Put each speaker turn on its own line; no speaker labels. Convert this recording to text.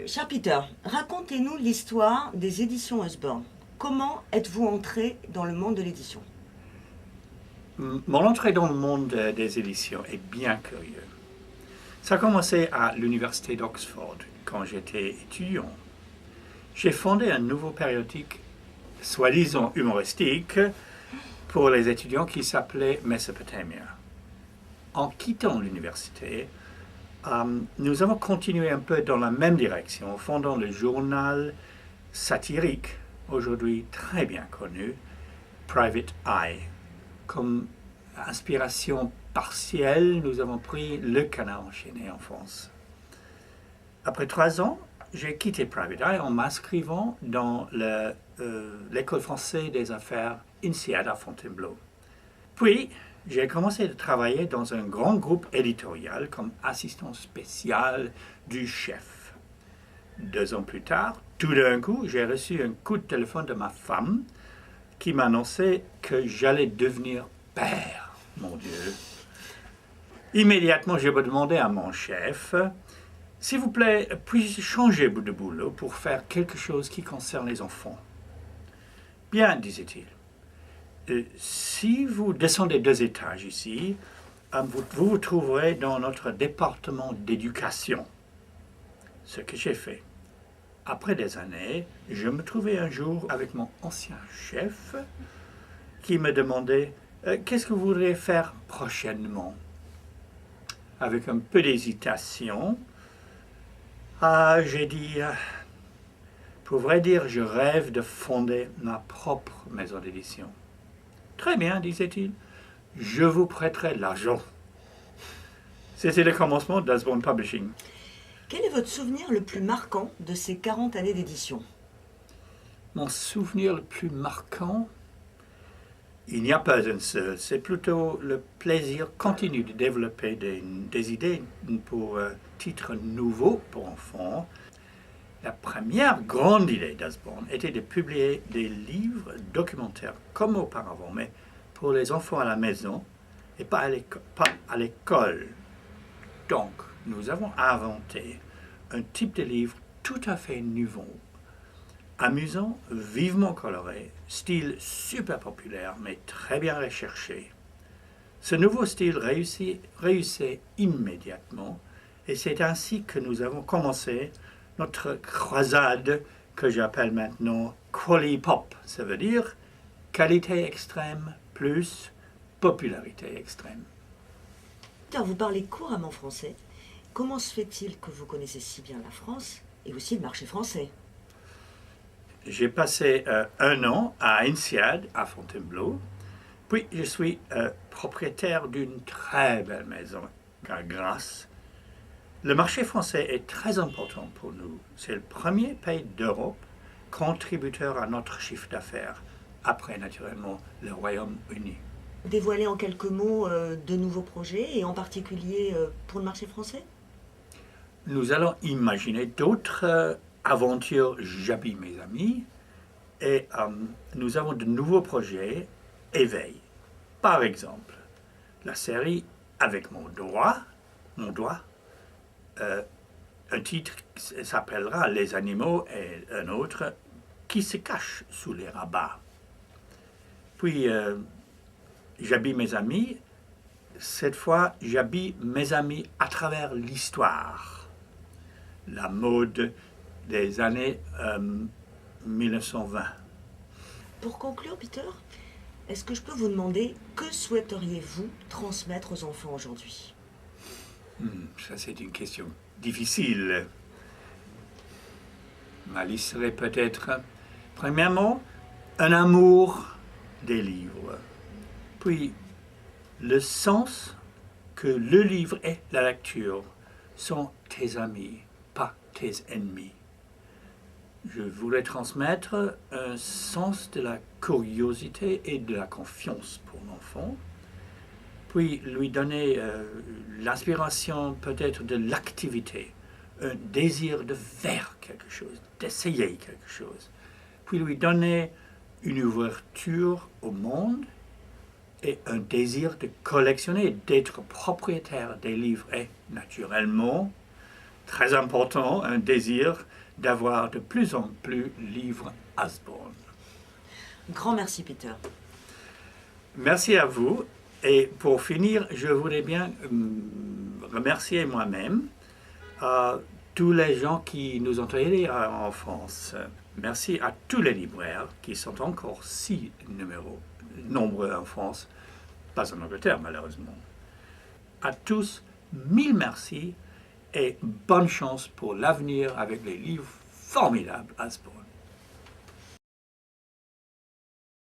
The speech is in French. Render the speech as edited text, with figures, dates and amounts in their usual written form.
Cher Peter, racontez-nous l'histoire des éditions Usborne. Comment êtes-vous entré dans le monde de l'édition?
Mon entrée dans le monde des éditions est bien curieuse. Ça a commencé à l'université d'Oxford quand j'étais étudiant. J'ai fondé un nouveau périodique, soi-disant humoristique, pour les étudiants qui s'appelait Mesopotamia. En quittant l'université, nous avons continué un peu dans la même direction, en fondant le journal satirique, aujourd'hui très bien connu, Private Eye. Comme inspiration partielle, nous avons pris Le Canard enchaîné en France. Après 3 ans, j'ai quitté Private Eye en m'inscrivant dans l'école française des affaires INSEAD à Fontainebleau. Puis, j'ai commencé à travailler dans un grand groupe éditorial comme assistant spécial du chef. 2 ans plus tard, tout d'un coup, j'ai reçu un coup de téléphone de ma femme qui m'annonçait que j'allais devenir père, mon Dieu. Immédiatement, j'ai demandé à mon chef, « S'il vous plaît, puis-je changer de boulot pour faire quelque chose qui concerne les enfants ?» « Bien, disait-il. Si vous descendez 2 étages ici, vous vous trouverez dans notre département d'éducation. » Ce que j'ai fait. Après des années, je me trouvais un jour avec mon ancien chef qui me demandait « Qu'est-ce que vous voudriez faire prochainement ?» Avec un peu d'hésitation, j'ai dit « Pour vrai dire, je rêve de fonder ma propre maison d'édition. » « Très bien, disait-il, je vous prêterai de l'argent. » C'était le commencement d'Usborne Publishing.
Quel est votre souvenir le plus marquant de ces 40 années d'édition?
Mon souvenir le plus marquant, il n'y a pas un seul, c'est plutôt le plaisir continu de développer des idées pour titres nouveaux pour enfants. La première grande idée d'Usborne était de publier des livres documentaires comme auparavant, mais pour les enfants à la maison et pas à l'école. Donc, nous avons inventé un type de livre tout à fait nouveau, amusant, vivement coloré, style super populaire, mais très bien recherché. Ce nouveau style réussissait immédiatement, et c'est ainsi que nous avons commencé notre croisade que j'appelle maintenant Quali Pop. Ça veut dire qualité extrême plus popularité extrême.
Vous parlez couramment français. Comment se fait-il que vous connaissez si bien la France et aussi le marché français?
J'ai passé 1 an à INSEAD, à Fontainebleau. Puis je suis propriétaire d'une très belle maison à Grasse. Le marché français est très important pour nous. C'est le premier pays d'Europe contributeur à notre chiffre d'affaires, après naturellement le Royaume-Uni.
Dévoilez en quelques mots de nouveaux projets et en particulier pour le marché français?
Nous allons imaginer d'autres aventures J'habille mes amis et nous avons de nouveaux projets éveil. Par exemple, la série Avec mon doigt, un titre s'appellera Les animaux et un autre Qui se cache sous les rabats. Puis, J'habille mes amis. Cette fois, j'habille mes amis à travers l'histoire. La mode des années 1920.
Pour conclure, Peter, est-ce que je peux vous demander que souhaiteriez-vous transmettre aux enfants aujourd'hui?
Ça, c'est une question difficile. Ma liste serait peut-être, premièrement, un amour des livres. Puis, le sens que le livre et la lecture sont tes amis, pas tes ennemis. Je voulais transmettre un sens de la curiosité et de la confiance pour l'enfant, puis lui donner l'inspiration peut-être de l'activité, un désir de faire quelque chose, d'essayer quelque chose, puis lui donner une ouverture au monde et un désir de collectionner, d'être propriétaire des livres et, naturellement, très important, un désir d'avoir de plus en plus livres Usborne.
Grand merci, Peter.
Merci à vous. Et pour finir, je voudrais bien remercier moi-même tous les gens qui nous ont aidés en France. Merci à tous les libraires qui sont encore si nombreux en France, pas en Angleterre malheureusement. À tous, mille merci et bonne chance pour l'avenir avec les livres formidables Usborne.